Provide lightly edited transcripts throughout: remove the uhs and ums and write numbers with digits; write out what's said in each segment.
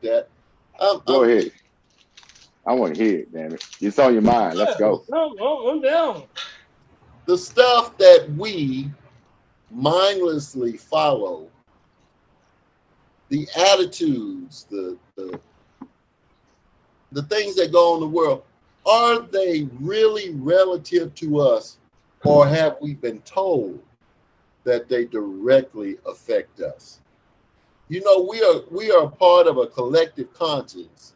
with that. Go ahead. I want to hear it, damn it. It's on your mind. Let's Yeah, go. I'm down. The stuff that we mindlessly follow, the attitudes, the things that go on in the world, are they really relative to us, or have we been told that they directly affect us? You know, we are part of a collective conscience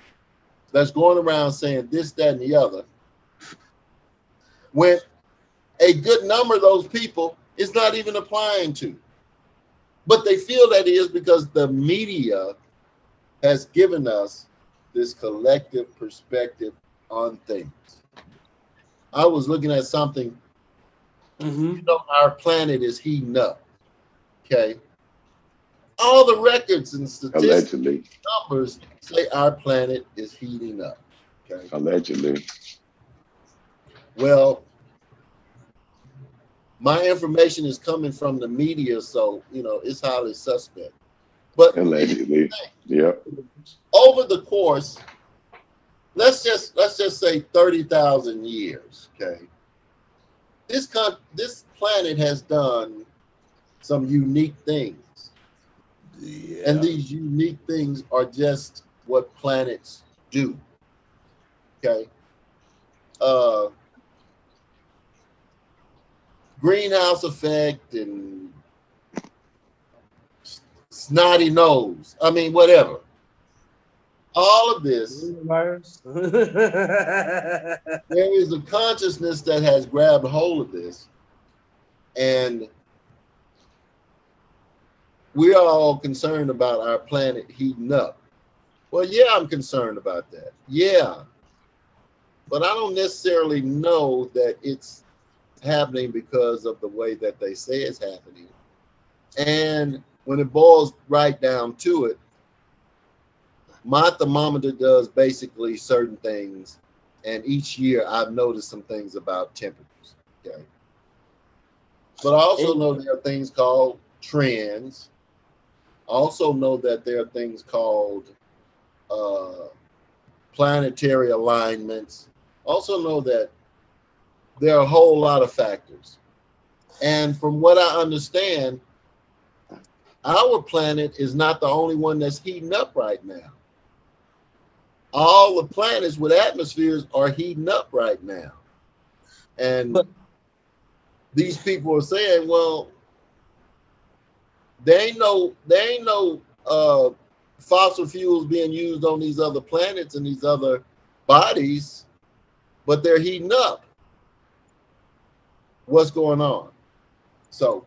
that's going around saying this, that, and the other, when a good number of those people is not even applying to. But they feel that is because the media has given us this collective perspective on things. I was looking at something, you know, our planet is heating up. Okay. All the records and statistics Allegedly. numbers say our planet is heating up. Okay. Allegedly. Well, my information is coming from the media, so you know it's highly suspect. But Allegedly. Yep. over the course, let's just say 30,000 years, okay? This planet has done some unique things. Yeah. And these unique things are just what planets do. Okay. Uh Greenhouse effect and snotty nose. I mean, whatever. All of this, Virus. there is a consciousness that has grabbed hold of this, and we're all concerned about our planet heating up. Well, yeah, I'm concerned about that. Yeah. But I don't necessarily know that it's happening because of the way that they say it's happening. And when it boils right down to it, my thermometer does basically certain things. And each year I've noticed some things about temperatures. Okay. But I also know there are things called trends. I also know that there are things called planetary alignments. Also know that there are a whole lot of factors. And from what I understand, our planet is not the only one that's heating up right now. All the planets with atmospheres are heating up right now. And these people are saying, well, there ain't no fossil fuels being used on these other planets and these other bodies, but they're heating up. What's going on? So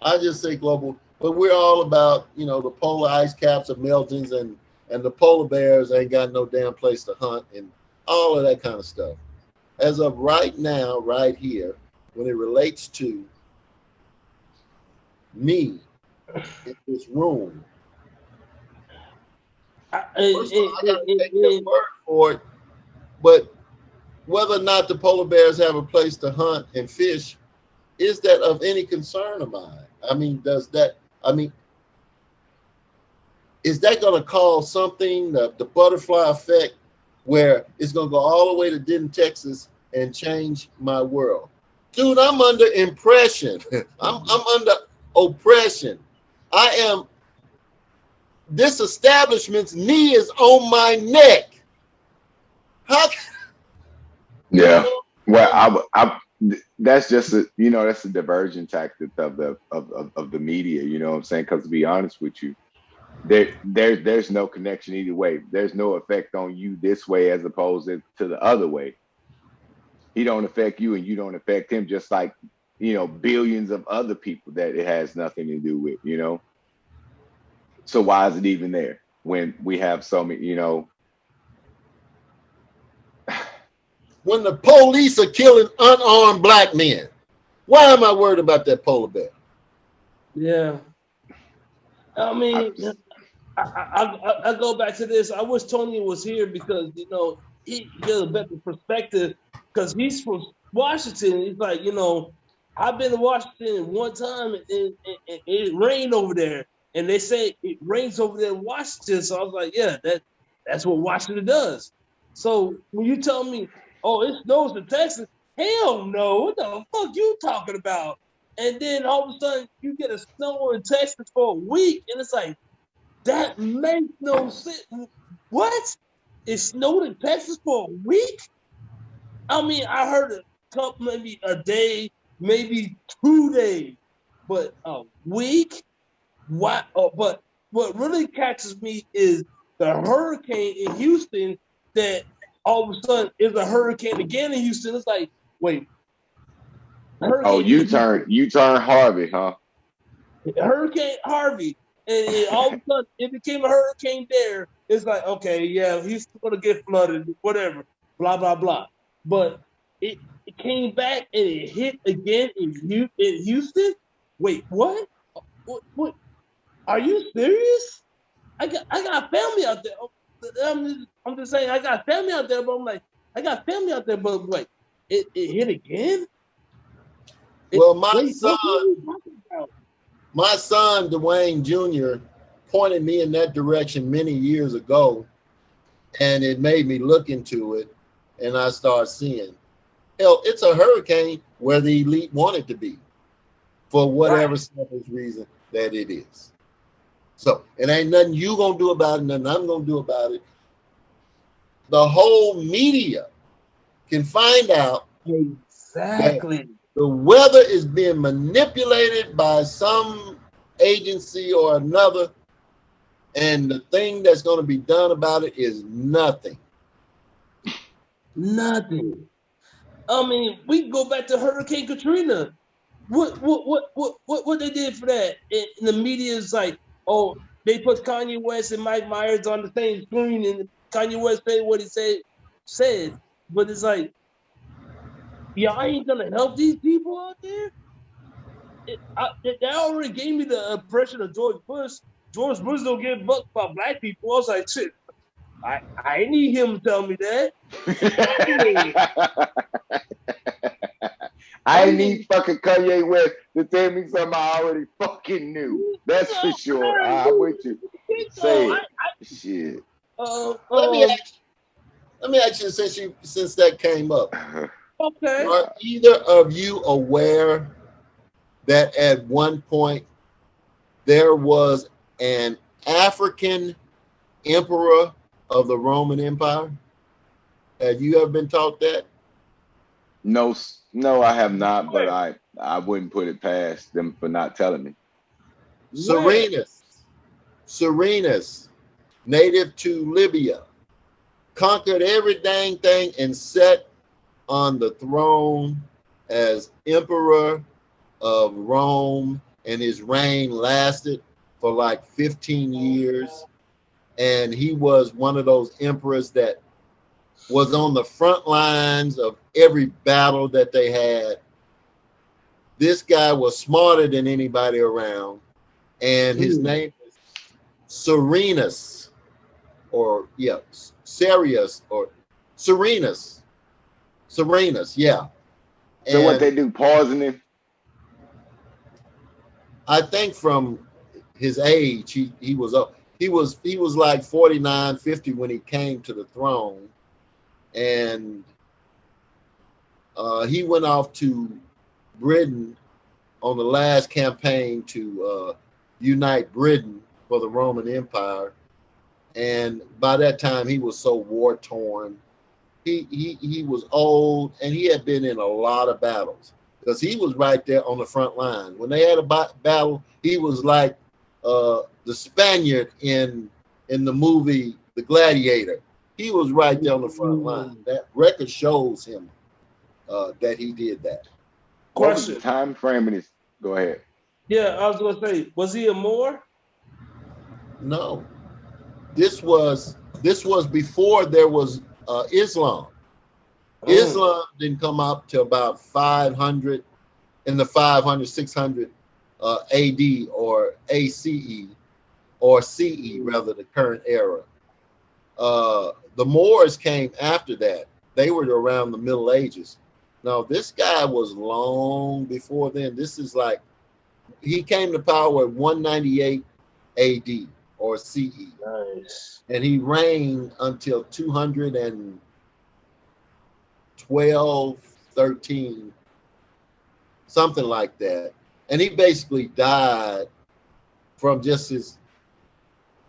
I just say global, but we're all about, you know, the polar ice caps are melting and the polar bears ain't got no damn place to hunt and all of that kind of stuff. As of right now, right here, when it relates to me in this room, first of all, I gotta take your word for it. But whether or not the polar bears have a place to hunt and fish, is that of any concern of mine? I mean, is that going to cause something, the butterfly effect, where it's going to go all the way to Denton, Texas and change my world? Dude, I'm under impression. I'm under oppression. This establishment's knee is on my neck. How? Yeah. Well, that's just that's a diversion tactic of the media. You know what I'm saying? Because to be honest with you, there's no connection either way. There's no effect on you this way as opposed to the other way. He don't affect you and you don't affect him, just like billions of other people that it has nothing to do with. So why is it even there when we have so many? When the police are killing unarmed black men, why am I worried about that polar bear? Yeah. I mean, I go back to this. I wish Tony was here because he get a better perspective because he's from Washington. He's like, I've been to Washington one time and it rained over there, and they say it rains over there in Washington. So I was like, yeah, that's what Washington does. So when you tell me, oh, it snows in Texas, hell no, what the fuck you talking about? And then all of a sudden you get a snow in Texas for a week, and it's like that makes no sense. What? It snowed in Texas for a week? I mean, I heard a couple, maybe a day, maybe 2 days, but a week? Why? Oh, but what really catches me is the hurricane in Houston that all of a sudden is a hurricane again in Houston. It's like, wait, Oh, hurricane you in turn Houston, you turn Harvey, huh? Hurricane Harvey, and all of a sudden it became a hurricane there. It's like, okay, yeah, he's gonna get flooded, whatever, blah blah blah. But it came back and it hit again in Houston. Wait, what? What? Are you serious? I got family out there. I'm just saying I got family out there, but I'm like I got family out there, but wait, it hit again? Well, Wait, what are you talking about? my son Dwayne Jr. pointed me in that direction many years ago, and it made me look into it, and I started seeing, hell, it's a hurricane where the elite want it to be, for whatever Right. selfish reason that it is. So it ain't nothing you gonna do about it, nothing I'm gonna do about it. The whole media can find out that Exactly. the weather is being manipulated by some agency or another, and the thing that's going to be done about it is nothing. Nothing. I mean, we can go back to Hurricane Katrina. What they did for that? And the media is like, oh, they put Kanye West and Mike Myers on the same screen, and Kanye West said what he said. But it's like, y'all ain't gonna help these people out there. That already gave me the impression of George Bush. George Bush don't give a fuck about black people. I was like, shit, I need him to tell me that. Shit. I I mean, need fucking Kanye West to tell me something I already fucking knew. That's for sure. I'm with you. so Say it. Shit. uh, Let me um, ask, let me ask you, since that came up, okay. are either of you aware that at one point there was an African emperor of the Roman Empire? Have you ever been taught that? No, no, I have not, but I wouldn't put it past them for not telling me. Where? Serenus, Serenus, native to Libya, conquered every dang thing and sat on the throne as emperor of Rome, and his reign lasted for like 15 years. And he was one of those emperors that was on the front lines of every battle that they had. This guy was smarter than anybody around, and his Hmm. name is Serenus, or yeah, Serious or Serenus, Serenus, yeah. So what they And do, pausing him? I think from his age, he was up. He was like 49, 50 when he came to the throne, and he went off to Britain on the last campaign to unite Britain for the Roman Empire. And by that time, he was so war torn. He was old, and he had been in a lot of battles because he was right there on the front line. When they had a battle, he was like the Spaniard in the movie The Gladiator. He was right there on the front line. That record shows him that he did that. What was the Question. time frame in this? Go ahead. Yeah, I was gonna say, was he a Moor? No, this was before there was Islam. Oh, Islam didn't come up to about 500, in the 500, 600 AD or ACE, or CE, rather, the current era. The Moors came after that. They were around the Middle Ages. Now, this guy was long before then. This is like, he came to power at 198 AD or CE. Nice. And he reigned until 212, 13, something like that. And he basically died from just his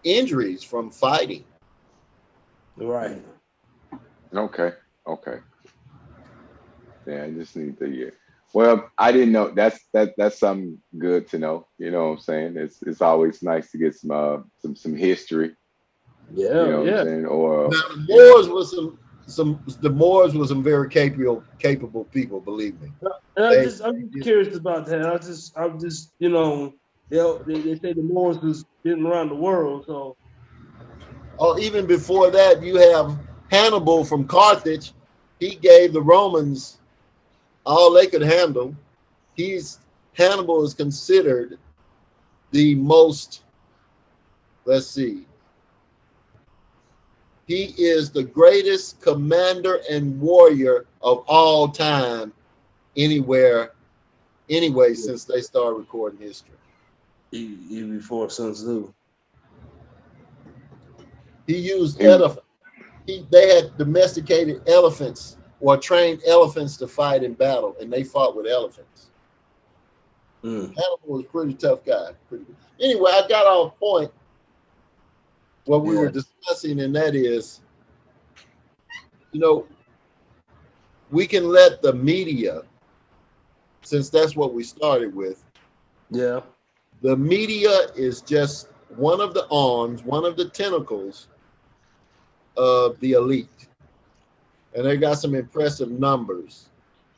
injuries from fighting. Right. Okay. Okay. Yeah, I just need to hear. Well, I didn't know. That's something good to know. You know what I'm saying? It's always nice to get some history. You Yeah, know what I'm yeah. saying? Or Now the you know, Moors was the Moors were some very capable people, believe me. And They, I'm they just just, curious about that. I'm just, they say the Moors was getting around the world, so oh, even before that, you have Hannibal from Carthage. He gave the Romans all they could handle. He's Hannibal is considered the most, let's see, he is the greatest commander and warrior of all time anywhere, anyway, yeah, since they started recording history. even before Sun Tzu. He used he elephant. They had domesticated elephants or trained elephants to fight in battle, and they fought with elephants. Mm. Hannibal was a pretty tough guy. Pretty good. Anyway, I got off point what we Yeah, were discussing, and that is, you know, we can let the media, since that's what we started with, yeah, the media is just one of the arms, one of the tentacles of the elite. And they got some impressive numbers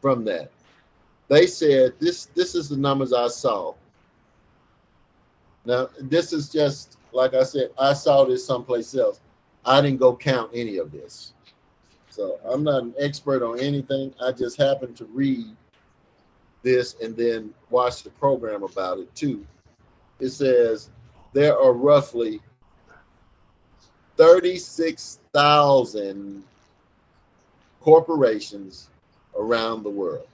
from that. They said this is the numbers I saw. Now, this is just like I said, I saw this someplace else. I didn't go count any of this. So I'm not an expert on anything. I just happened to read this and then watch the program about it too. It says there are roughly 36,000 corporations around the world.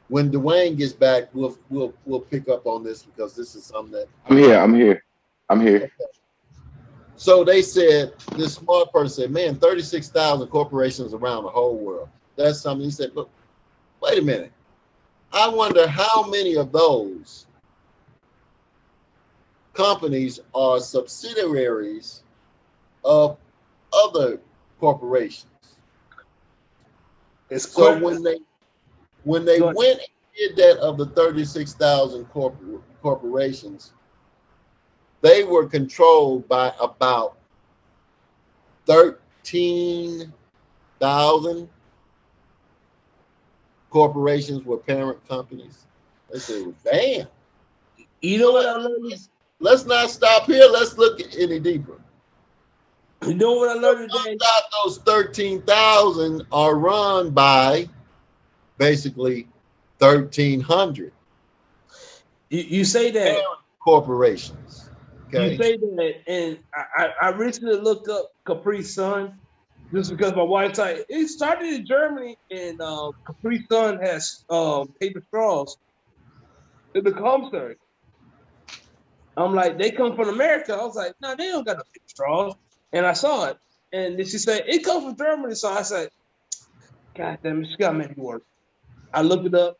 When Dwayne gets back, we'll pick up on this because this is something that. I'm here. I'm here. I'm here. So they said this smart person said, "Man, 36,000 corporations around the whole world. That's something." He said, "But wait a minute. I wonder how many of those companies are subsidiaries of other corporations." it's So quick. when they Go ahead. went and did that of the 36,000 corporations, they were controlled by about 13,000 corporations were parent companies. They said, well, damn. You know Well, what I learned? let's not stop here. Let's look any deeper. You know what I learned today? About those 13,000 are run by basically 1,300 You say that. parent corporations. You Okay. say that, and I recently looked up Capri Sun just because my wife said it started in Germany, and Capri Sun has paper straws in the commissary. I'm like, they come from America. I was like, no, they don't got no paper straws. And I saw it, and then she said it comes from Germany. So I said, God damn it, she got to make it work. I looked it up,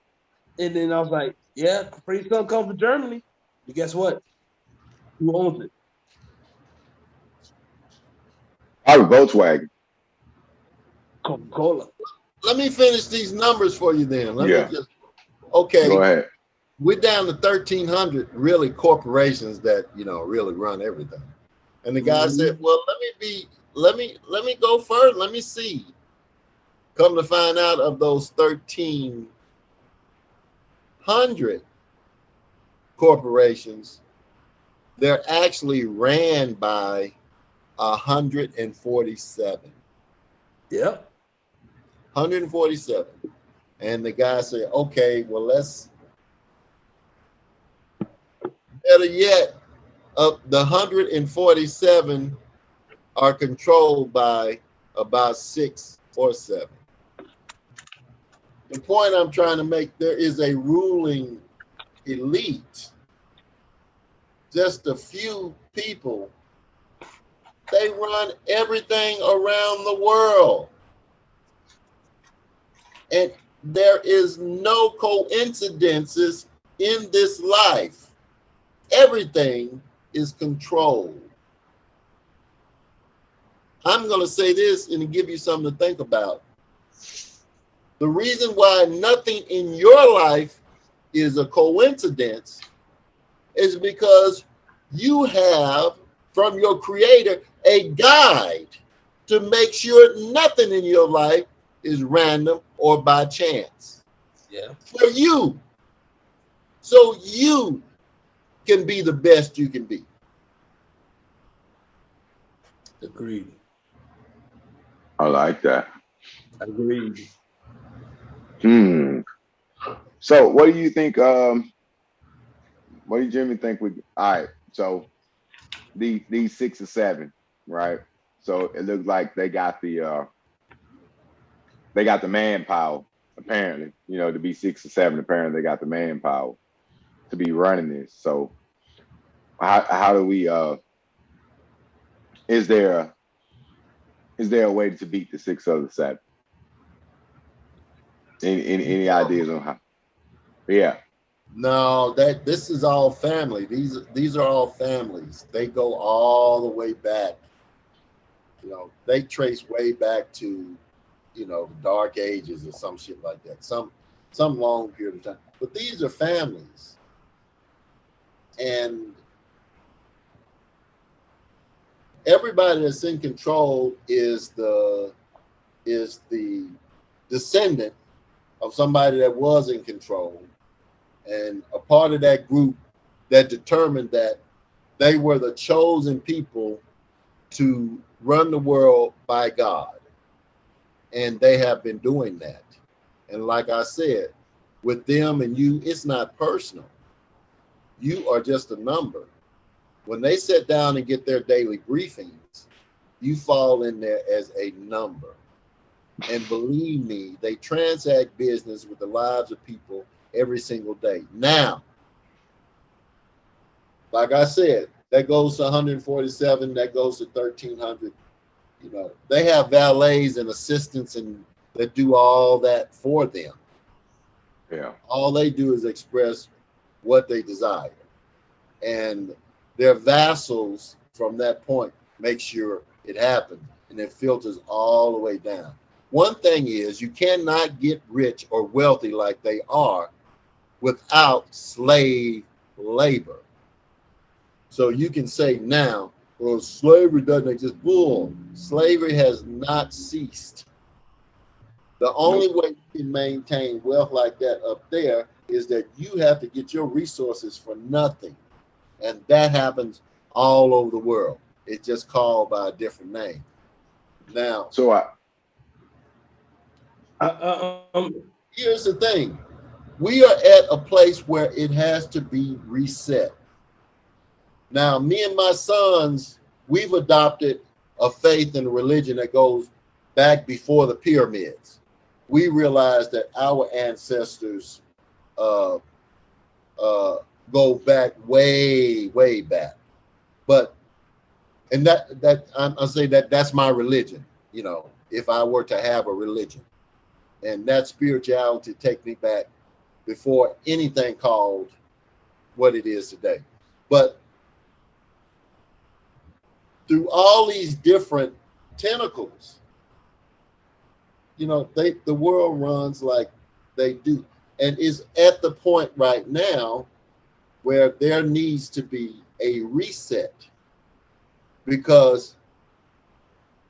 and then I was like, yeah, Capri Sun comes from Germany. But guess what? Who owns it? Probably Volkswagen. Coca Cola. Let me finish these numbers for you then. Let me Yeah. just, Go okay, ahead. we're down to 1,300 really corporations that, really run everything. And the guy said, Mhm. well, let me go further. Let me see. Come to find out, of those 1,300 corporations, they're actually ran by 147. Yep. 147. And the guy said, okay, well, let's, better yet, of the 147 are controlled by about 6 or 7. The point I'm trying to make, there is a ruling elite just a few people, they run everything around the world. And there is no coincidences in this life. Everything is controlled. I'm going to say this and give you something to think about. The reason why nothing in your life is a coincidence is because you have from your creator a guide to make sure nothing in your life is random or by chance. Yeah. For you. So you can be the best you can be. Agreed. I like that. Agreed. Hmm. So what do you think? What do you Jimmy think we all right. So these 6 or 7, right? So it looks like they got the manpower, apparently, to be 6 or 7, apparently they got the manpower to be running this. So how do we is there a way to beat the 6 or 7? Any ideas on how? Yeah. No, that this is all family. These are all families. They go all the way back. They trace way back to, the dark ages or some shit like that. Some long period of time. But these are families. And everybody that's in control is the descendant of somebody that was in control and a part of that group that determined that they were the chosen people to run the world by God. And they have been doing that. And like I said, with them and you, it's not personal. You are just a number. When they sit down and get their daily briefings, you fall in there as a number. And believe me, they transact business with the lives of people every single day. Now, like I said, that goes to 147, that goes to 1300. They have valets and assistants and that do all that for them. Yeah. All they do is express what they desire. And their vassals from that point make sure it happens and it filters all the way down. One thing is you cannot get rich or wealthy like they are without slave labor. So you can say now, well, slavery doesn't exist. Bull. Slavery has not ceased. The only Nope. way you can maintain wealth like that up there is that you have to get your resources for nothing. And that happens all over the world. It's just called by a different name. Now, So here's the thing. We are at a place where it has to be reset. Now, me and my sons, we've adopted a faith and a religion that goes back before the pyramids. We realize that our ancestors uh, uh, go back way, way back. But and I say that's my religion. If I were to have a religion, and that spirituality take me back before anything called what it is today. But through all these different tentacles, the world runs like they do, and is at the point right now where there needs to be a reset because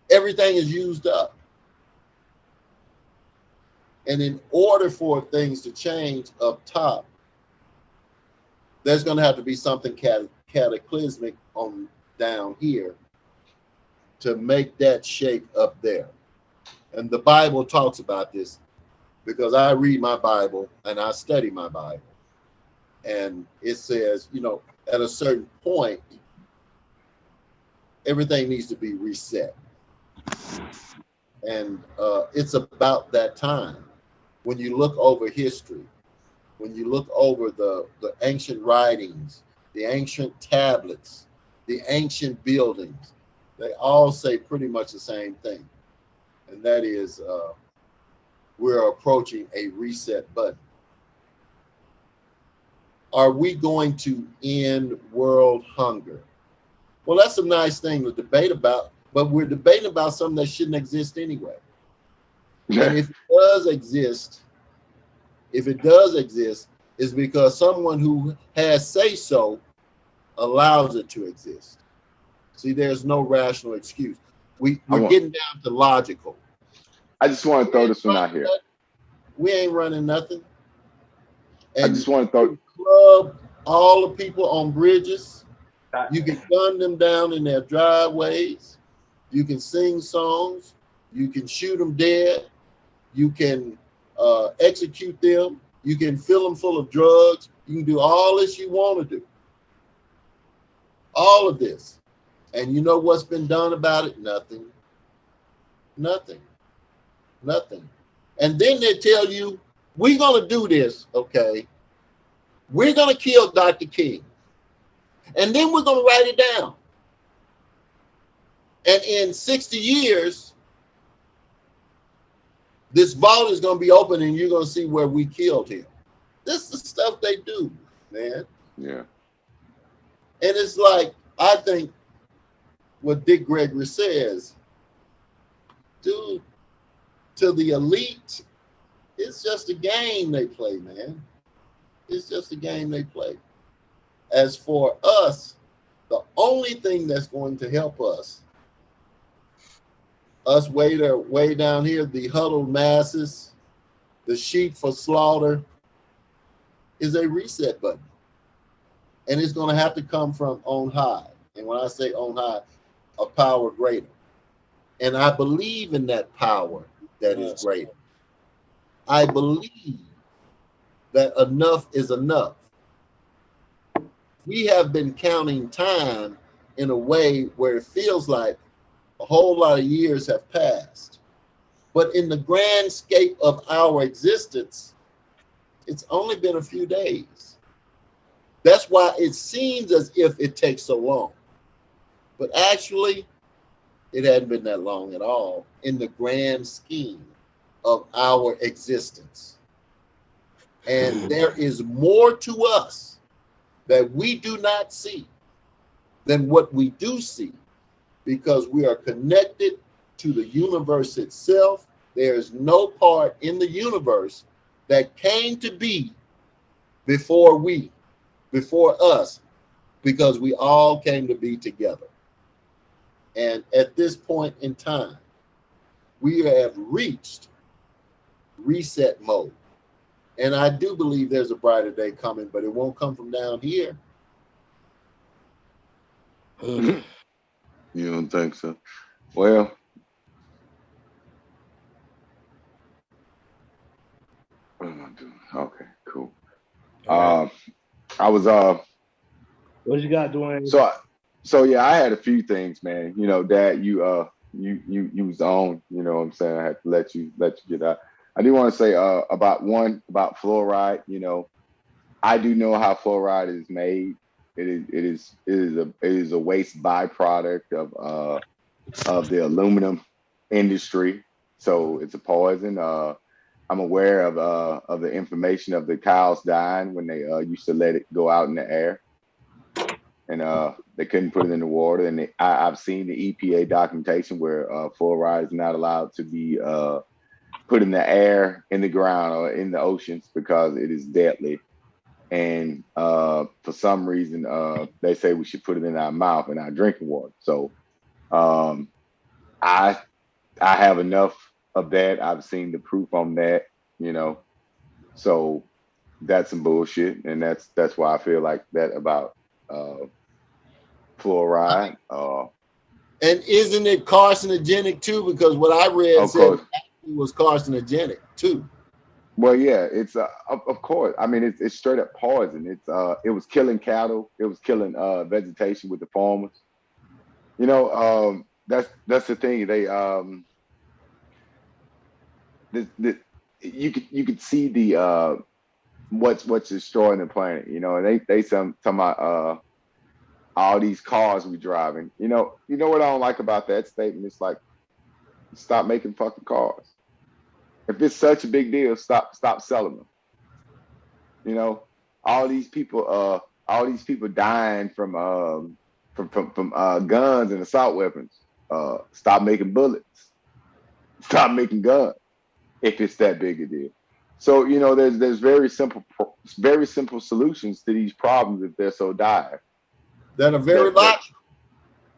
everything is used up. And in order for things to change up top, there's going to have to be something cataclysmic on down here to make that shape up there. And the Bible talks about this because I read my Bible and I study my Bible. And it says, at a certain point, everything needs to be reset. And it's about that time. When you look over history, when you look over the ancient writings, the ancient tablets, the ancient buildings, they all say pretty much the same thing. And that is we're approaching a reset button. Are we going to end world hunger? Well, that's a nice thing to debate about, but we're debating about something that shouldn't exist anyway. And if it does exist, if it does exist, is because someone who has say so allows it to exist. See, there's no rational excuse. We're getting down to logical. I just want to throw this one out here. We ain't running nothing. And I just want to throw club all the people on bridges. You can gun them down in their driveways. You can sing songs. You can shoot them dead. You can execute them. You can fill them full of drugs. You can do all this you want to do. All of this. And you know what's been done about it? Nothing. Nothing. Nothing. And then they tell you, we're going to do this, okay? We're going to kill Dr. King. And then we're going to write it down. And in 60 years, this vault is going to be open and you're going to see where we killed him. This is the stuff they do, man. Yeah. And it's like, I think what Dick Gregory says, dude, to the elite, it's just a game they play, man. It's just a game they play. As for us, the only thing that's going to help us way down here, the huddled masses, the sheep for slaughter, is a reset button. And it's going to have to come from on high. And when I say on high, a power greater. And I believe in that power that is greater. I believe that enough is enough. We have been counting time in a way where it feels like a whole lot of years have passed. But in the grand scape of our existence, it's only been a few days. That's why it seems as if it takes so long. But actually, it hadn't been that long at all in the grand scheme of our existence. And there is more to us that we do not see than what we do see, because we are connected to the universe itself. There is no part in the universe that came to be before us, because we all came to be together. And at this point in time, we have reached reset mode. And I do believe there's a brighter day coming, but it won't come from down here. You don't think so? Well, what am I doing? Okay, cool. I was what you got, Dwayne? So yeah, I had a few things, man. You know, Dad, you was on, you know what I'm saying? I had to let you get out. I do want to say about fluoride, you know, I do know how fluoride is made. It is a waste byproduct of the aluminum industry. So it's a poison. I'm aware of the information of the cows dying when they used to let it go out in the air, and they couldn't put it in the water. And I've seen the EPA documentation where fluoride is not allowed to be put in the air, in the ground, or in the oceans because it is deadly. And for some reason, they say we should put it in our mouth and our drinking water. So I have enough of that. I've seen the proof on that, you know. So that's some bullshit, and that's why I feel like that about fluoride. And isn't it carcinogenic too? Because what I read said it was carcinogenic too. Well, yeah, it's of course. I mean, it's straight up poison. It was killing cattle. It was killing vegetation with the farmers. You know, that's the thing. They you could see what's destroying the planet. You know, and they some talking about all these cars we driving. You know what I don't like about that statement? It's like, stop making fucking cars. If it's such a big deal, stop selling them. You know, all these people dying from guns and assault weapons. Stop making bullets. Stop making guns if it's that big a deal. So there's very simple solutions to these problems if they're so dire. That are very logical.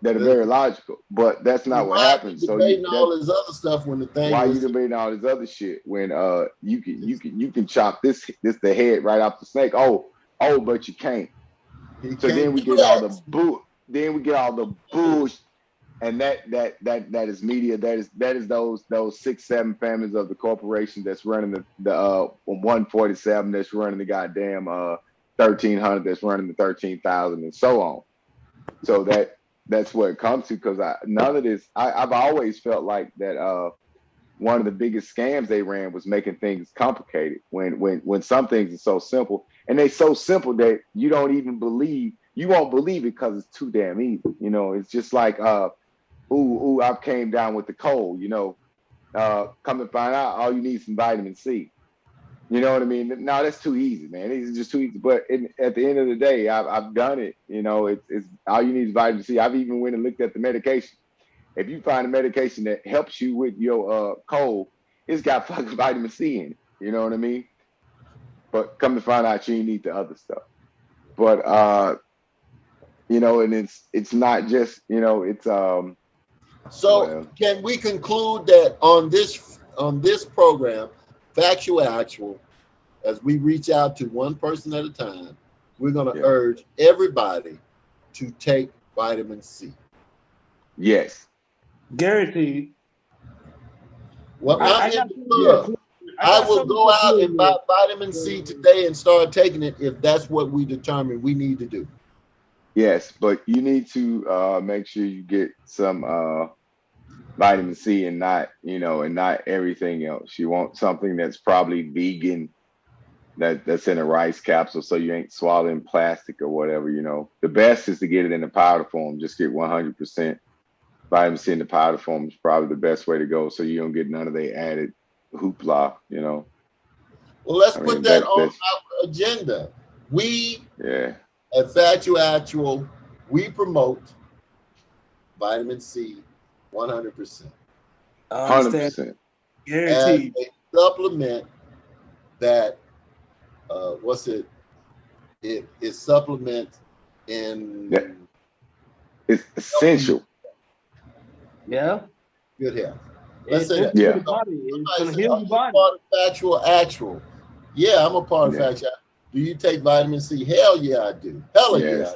That are very logical, but that's not what happens. So debating all this other stuff when the thing. Why you debating all this other shit when you can chop this the head right off the snake? Oh, but you can't. So then we get all the bullshit, and that is media. That is those 6-7 families of the corporation that's running the 147, that's running the goddamn 1300, that's running the 13,000, and so on. So that's what it comes to, because none of this. I've always felt like that. One of the biggest scams they ran was making things complicated. When some things are so simple, and they're so simple that you don't even believe. You won't believe it because it's too damn easy. It's just like I came down with the cold. Come to find out, all you need is some vitamin C. You know what I mean? No, that's too easy, man. It's just too easy. But at the end of the day, I've done it. It's all you need is vitamin C. I've even went and looked at the medication. If you find a medication that helps you with your cold, it's got fucking vitamin C in it. You know what I mean? But come to find out, you need the other stuff. But and it's not just it's So can we conclude that on this program, Factual Actual, as we reach out to one person at a time, we're going to urge everybody to take vitamin C? Yes. Guaranteed. Well, I will go out and buy vitamin C today and start taking it if that's what we determine we need to do. Yes, but you need to make sure you get some vitamin C and not everything else. You want something that's probably vegan, that's in a rice capsule, so you ain't swallowing plastic or whatever. The best is to get it in the powder form. Just get 100% vitamin C in the powder form is probably the best way to go, so you don't get none of the added hoopla. Well, let's put that on our agenda. We at Factual Actual, we promote vitamin C 100%. 100%. Guaranteed. As a supplement that it is supplement in it's essential. Yeah. Good health. Let's say that. It's going to heal your body. Part of Factual Actual. Yeah, I'm a part of Factual. Do you take vitamin C? Hell yeah, I do. Hell yeah.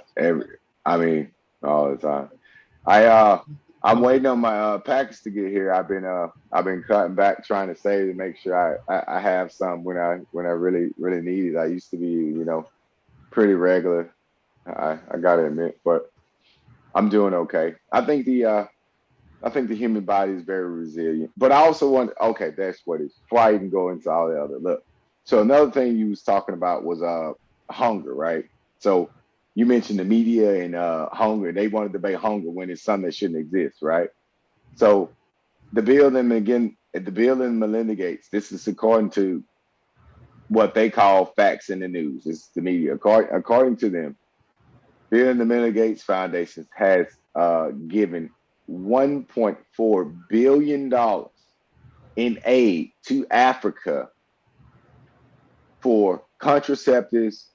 All the time. I'm waiting on my package to get here. I've been cutting back, trying to save to make sure I have some when I really need it. I used to be pretty regular. I gotta admit, but I'm doing okay. I think the human body is very resilient. But I also want that's what it is. Before I even go into all the other look. So another thing you was talking about was hunger, right? So you mentioned the media and hunger. They want to debate hunger when it's something that shouldn't exist, right? So the Bill and Melinda Gates, this is according to what they call facts in the news. It's the media. According to them, Bill and Melinda Gates Foundation has given $1.4 billion in aid to Africa for contraceptives,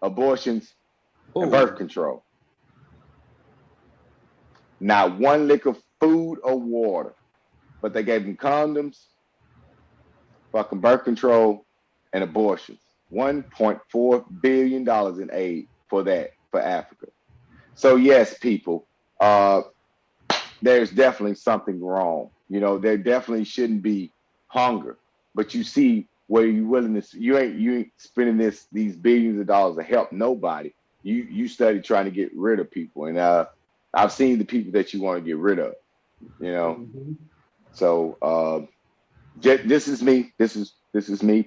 abortions, and birth control. Not one lick of food or water, but they gave them condoms, fucking birth control, and abortions. $1.4 billion in aid for Africa. So yes, people, there's definitely something wrong. There definitely shouldn't be hunger, but you see where you ain't spending these billions of dollars to help nobody. You study trying to get rid of people, and I've seen the people that you want to get rid of. So this is me. This is me.